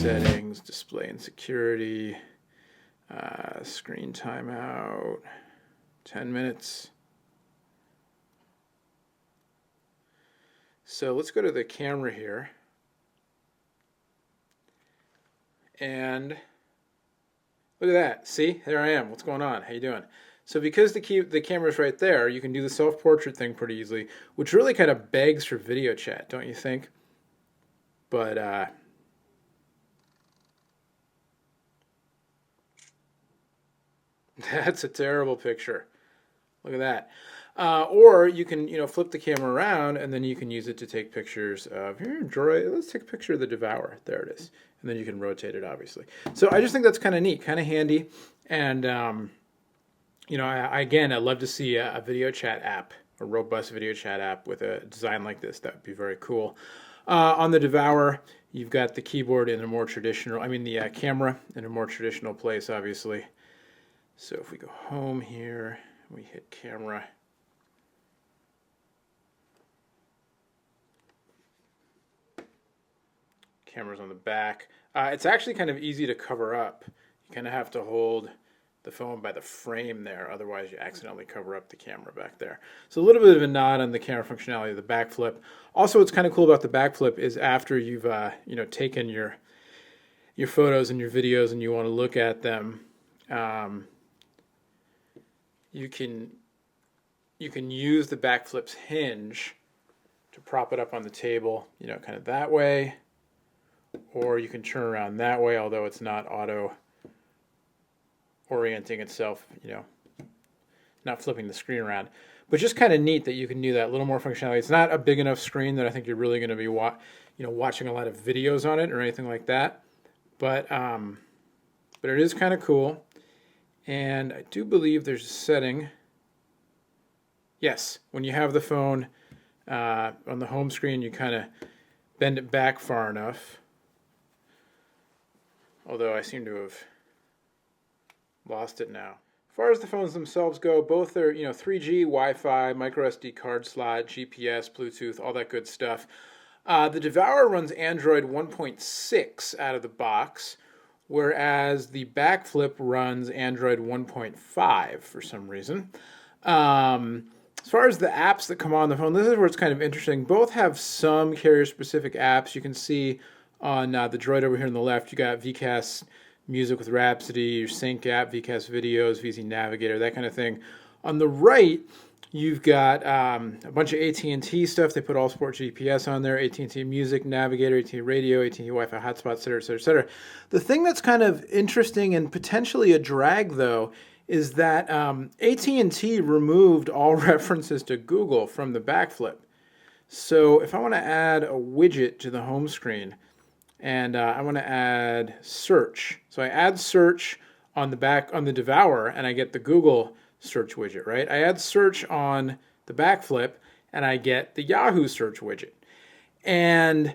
settings, display and security, screen timeout, 10 minutes. So let's go to the camera here. And look at that. See, there I am. What's going on? How you doing? So because the camera's right there, you can do the self-portrait thing pretty easily, which really kind of begs for video chat, don't you think? But that's a terrible picture. Look at that. Or you can, flip the camera around, and then you can use it to take pictures of here. Droid. Let's take a picture of the Devourer. There it is, and then you can rotate it, obviously. So I just think that's kind of neat, kind of handy, and I love to see a video chat app, a robust video chat app with a design like this. That would be very cool. On the Devourer, you've got the keyboard in a more traditional, the camera in a more traditional place, obviously. So if we go home here, we hit camera. Camera's on the back. It's actually kind of easy to cover up. You kind of have to hold the phone by the frame there, otherwise you accidentally cover up the camera back there. So a little bit of a nod on the camera functionality of the back flip. Also, what's kind of cool about the back flip is after you've taken your photos and your videos and you want to look at them, you can use the back flip's hinge to prop it up on the table, kind of that way, or you can turn around that way, although it's not auto orienting itself, not flipping the screen around. But just kind of neat that you can do that. A little more functionality. It's not a big enough screen that I think you're really going to be watching a lot of videos on it or anything like that. But it is kind of cool. And I do believe there's a setting. Yes, when you have the phone on the home screen, you kind of bend it back far enough. Although I seem to have lost it now. As far as the phones themselves go, both are 3G, Wi-Fi, micro SD card slot, GPS, Bluetooth, all that good stuff. The Devourer runs Android 1.6 out of the box, whereas the back flip runs Android 1.5 for some reason. As far as the apps that come on the phone, this is where it's kind of interesting. Both have some carrier-specific apps. You can see on the Droid over here on the left, you got VCast Music with Rhapsody, your Sync app, VCast Videos, VZ Navigator, that kind of thing. On the right, you've got a bunch of AT&T stuff. They put All Sport GPS on there, AT&T Music, Navigator, AT&T Radio, AT&T Wi-Fi hotspot, et cetera, et cetera, et cetera. The thing that's kind of interesting and potentially a drag, though, is that AT&T removed all references to Google from the back flip. So if I want to add a widget to the home screen, and I want to add search. So I add search on the Devourer, and I get the Google search widget, right? I add search on the back flip, and I get the Yahoo search widget. And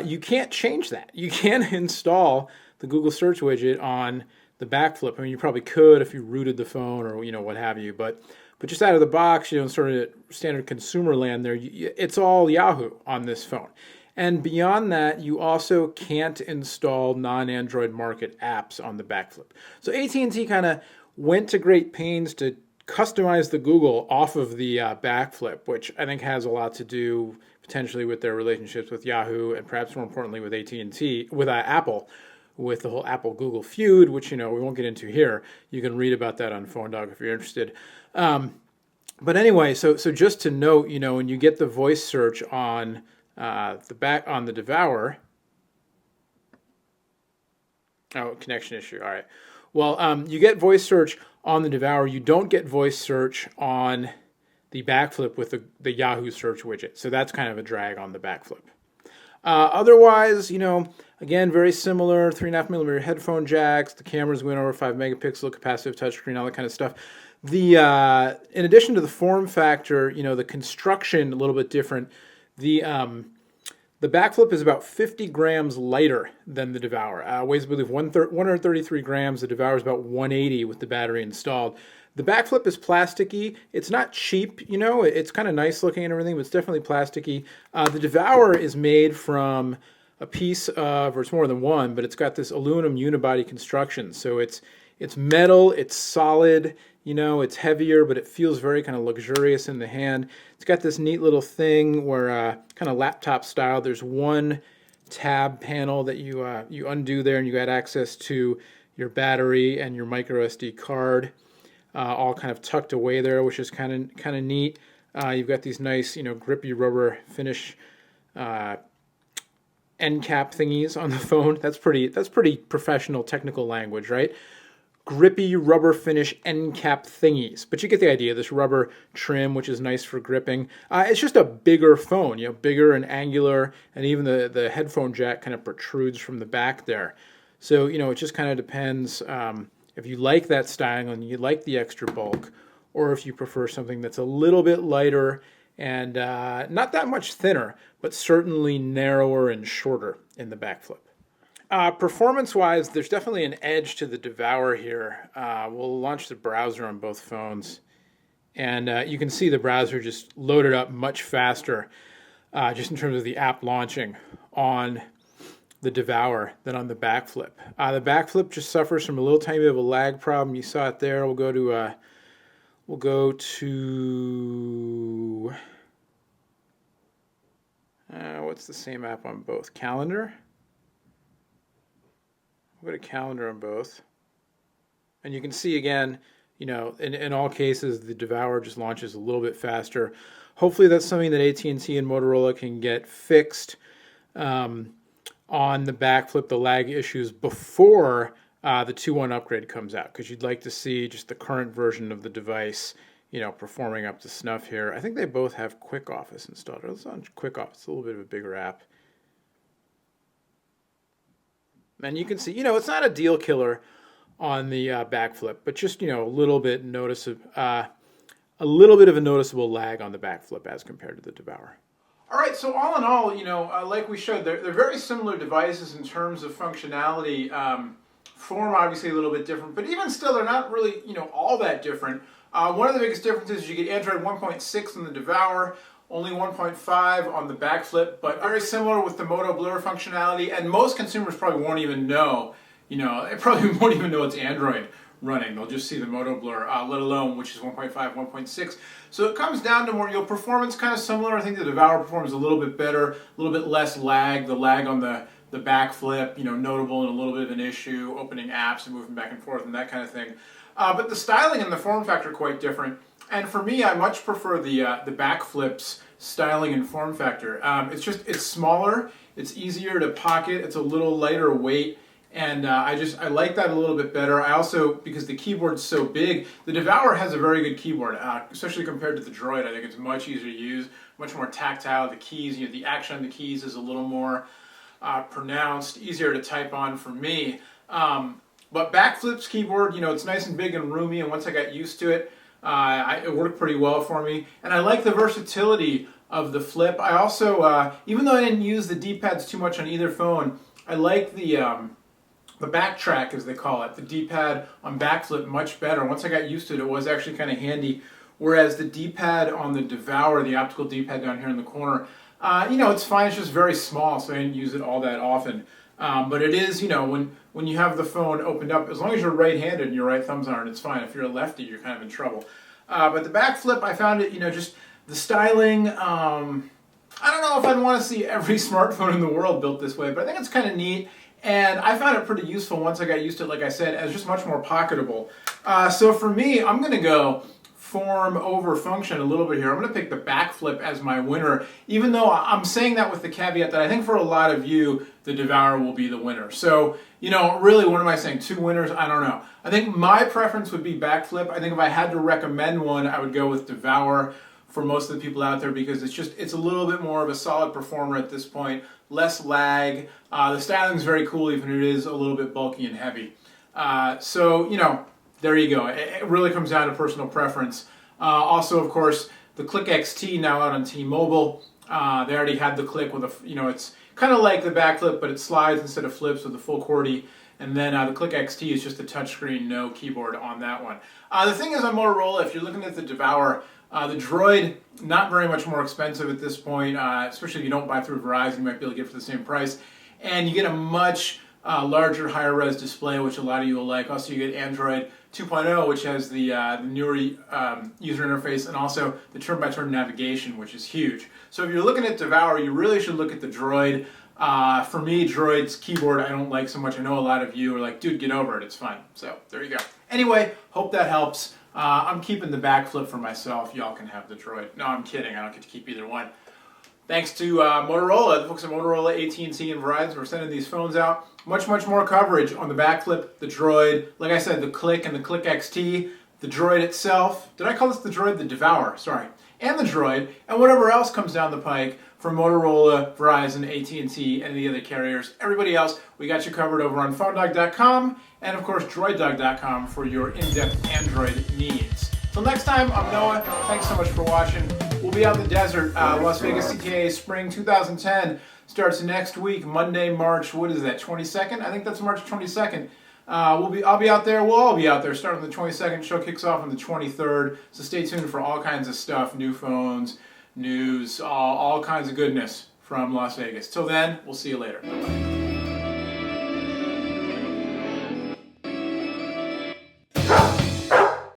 you can't change that. You can't install the Google search widget on the back flip. I mean, you probably could if you rooted the phone or what have you, but just out of the box, sort of standard consumer land there, it's all Yahoo on this phone. And beyond that, you also can't install non-Android market apps on the back flip. So AT&T kind of went to great pains to customize the Google off of the back flip, which I think has a lot to do potentially with their relationships with Yahoo and perhaps more importantly with AT&T, with Apple, with the whole Apple-Google feud, which we won't get into here. You can read about that on PhoneDog if you're interested. But anyway, so just to note, when you get the voice search on the Devourer. Oh, connection issue. All right. Well, you get voice search on the Devourer. You don't get voice search on the back flip with the Yahoo search widget. So that's kind of a drag on the back flip. Otherwise, again, very similar. 3.5mm headphone jacks. The cameras went over 5 megapixel capacitive touchscreen, all that kind of stuff. In addition to the form factor, the construction a little bit different. The back flip is about 50 grams lighter than the Devourer. Weighs, I believe, 133 grams. The Devourer is about 180 with the battery installed. The back flip is plasticky. It's not cheap, it's kind of nice looking and everything, but it's definitely plasticky. The Devourer is made from a piece of, or it's more than one, but it's got this aluminum unibody construction. So it's metal, it's solid, you know, it's heavier, but it feels very kind of luxurious in the hand. It's got this neat little thing where kind of laptop style. There's one tab panel that you undo there, and you got access to your battery and your micro SD card, all kind of tucked away there, which is kind of neat. You've got these nice, you know, grippy rubber finish end cap thingies on the phone. That's pretty professional technical language, right? Grippy rubber finish end cap thingies, but you get the idea. This rubber trim, which is nice for gripping. It's just a bigger phone, you know, bigger and angular, and even the headphone jack kind of protrudes from the back there. So, you know, it just kind of depends if you like that styling and you like the extra bulk, or if you prefer something that's a little bit lighter and not that much thinner, but certainly narrower and shorter in the back flip. Performance-wise, there's definitely an edge to the Devour here. We'll launch the browser on both phones, and you can see the browser just loaded up much faster, just in terms of the app launching on the Devour than on the back flip. The back flip just suffers from a little tiny bit of a lag problem. You saw it there. We'll go to what's the same app on both? Calendar. We'll go to Calendar on both. And you can see again, you know, in all cases, the Devour just launches a little bit faster. Hopefully that's something that AT&T and Motorola can get fixed on the back flip, the lag issues, before the 2.1 upgrade comes out, because you'd like to see just the current version of the device, you know, performing up to snuff here. I think they both have Quick Office installed. Let's on Quick Office, a little bit of a bigger app. And you can see, you know, it's not a deal killer on the back flip, but just, you know, a little bit of a noticeable lag on the back flip as compared to the Devour. All right, so all in all, you know, like we showed, they're very similar devices in terms of functionality. Form obviously a little bit different, but even still, they're not really, you know, all that different. One of the biggest differences is you get Android 1.6 on the Devour, only 1.5 on the back flip, but very similar with the Moto Blur functionality, and most consumers probably won't even know, you know, they probably won't even know it's Android running. They'll just see the Moto Blur, let alone which is 1.5, 1.6. So it comes down to more, you know, performance kind of similar. I think the Devour performs a little bit better, a little bit less lag. The lag on the back flip, you know, notable and a little bit of an issue, opening apps and moving back and forth and that kind of thing. But the styling and the form factor are quite different. And for me, I much prefer the back flip's styling and form factor. It's smaller, it's easier to pocket, it's a little lighter weight, and I like that a little bit better. I also, because the keyboard's so big, the Devour has a very good keyboard, especially compared to the Droid. I think it's much easier to use, much more tactile. The keys, you know, the action on the keys is a little more pronounced, easier to type on for me. But backflip's keyboard, you know, it's nice and big and roomy, and once I got used to it, it worked pretty well for me. And I like the versatility of the flip. I also, even though I didn't use the D-pads too much on either phone, I like the backtrack, as they call it, the D-pad on backflip much better. Once I got used to it, it was actually kind of handy. Whereas the D-pad on the Devour, the optical D-pad down here in the corner, you know, it's fine. It's just very small, so I didn't use it all that often. But it is, you know, when you have the phone opened up, as long as you're right-handed and your right thumb's on it, it's fine. If you're a lefty, you're kind of in trouble. But the back flip, I found it, you know, just the styling, I don't know if I'd want to see every smartphone in the world built this way, but I think it's kind of neat. And I found it pretty useful once I got used to it, like I said, as just much more pocketable. So for me, I'm going to go form over function a little bit here. I'm going to pick the back flip as my winner, even though I'm saying that with the caveat that I think for a lot of you, the Devour will be the winner. So, you know, really, what am I saying? Two winners? I don't know. I think my preference would be back flip. I think if I had to recommend one, I would go with Devour for most of the people out there, because it's a little bit more of a solid performer at this point, less lag. The styling is very cool, even if it is a little bit bulky and heavy. So, you know, there you go. It really comes down to personal preference. Also, of course, the Click XT now out on T-Mobile. They already had the Click with a, you know, it's kind of like the back flip, but it slides instead of flips with the full QWERTY. And then the Click XT is just a touchscreen, no keyboard on that one. The thing is, on Motorola, if you're looking at the Devour, the Droid, not very much more expensive at this point, especially if you don't buy through Verizon, you might be able to get it for the same price. and you get a much larger, higher res display, which a lot of you will like. Also, you get Android 2.0, which has the newer user interface, and also the turn-by-turn navigation, which is huge. So if you're looking at Devour, you really should look at the Droid. For me, Droid's keyboard I don't like so much. I know a lot of you are like, dude, get over it, it's fine. So there you go. Anyway, hope that helps. I'm keeping the backflip for myself. Y'all can have the Droid. No, I'm kidding. I don't get to keep either one. Thanks to Motorola, the folks at Motorola, AT&T, and Verizon for sending these phones out. Much more coverage on the backflip, the Droid, like I said, the Click and the Click XT, the Droid itself. Did I call this the Droid? The Devour, sorry. And the Droid, and whatever else comes down the pike from Motorola, Verizon, AT&T, and the other carriers. Everybody else, we got you covered over on PhoneDog.com and, of course, DroidDog.com for your in-depth Android needs. Till next time, I'm Noah. Thanks so much for watching. We'll be out in the desert. Las Vegas CTA Spring 2010 starts next week, Monday, March, what is that, 22nd? I think that's March 22nd. I'll be out there. We'll all be out there starting on the 22nd. Show kicks off on the 23rd. So stay tuned for all kinds of stuff, new phones, news, all kinds of goodness from Las Vegas. Till then, we'll see you later. Bye-bye.